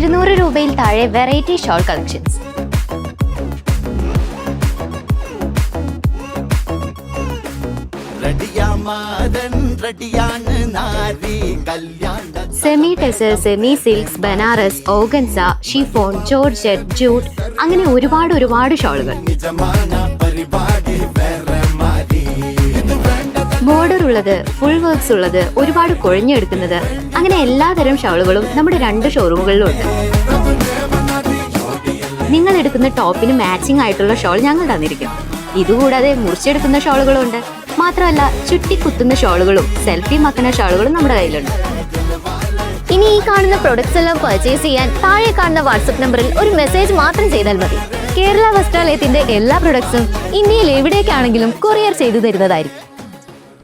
200 രൂപയിൽ താഴെ variety shawl collections. Semi tussar, semi silks, Banaras, organza, chiffon, georgette, jute, അങ്ങനെ ഒരുപാട് ഷോളുകൾ. ബോർഡർ ഉള്ളത്, ഫുൾ വർക്ക്സ് ഉള്ളത്, ഒരുപാട് കുഴഞ്ഞെടുക്കുന്നത്, അങ്ങനെ എല്ലാതരം ഷോളുകളും നമ്മുടെ 2 ഷോറൂമുകളിലും ഉണ്ട്. നിങ്ങൾ എടുക്കുന്ന ടോപ്പിന് മാച്ചിങ് ആയിട്ടുള്ള ഷോൾ ഞങ്ങൾ തന്നിരിക്കും. ഇതുകൂടാതെ മുറിച്ചെടുക്കുന്ന ഷോളുകളുണ്ട്. മാത്രമല്ല ചുറ്റിക്കുത്തുന്ന ഷോളുകളും സെൽഫി മക്കുന്ന ഷോളുകളും നമ്മുടെ കയ്യിലുണ്ട്. ഇനി ഈ കാണുന്ന പ്രൊഡക്ട്സ് എല്ലാം പർച്ചേസ് ചെയ്യാൻ താഴെ കാണുന്ന വാട്സ്ആപ്പ് നമ്പറിൽ ഒരു മെസ്സേജ് മാത്രം ചെയ്താൽ മതി. കേരള വസ്ത്രാലയത്തിന്റെ എല്ലാ പ്രൊഡക്ട്സും ഇന്ത്യയിൽ എവിടേക്കാണെങ്കിലും കൊറിയർ ചെയ്തു തരുന്നതായിരിക്കും.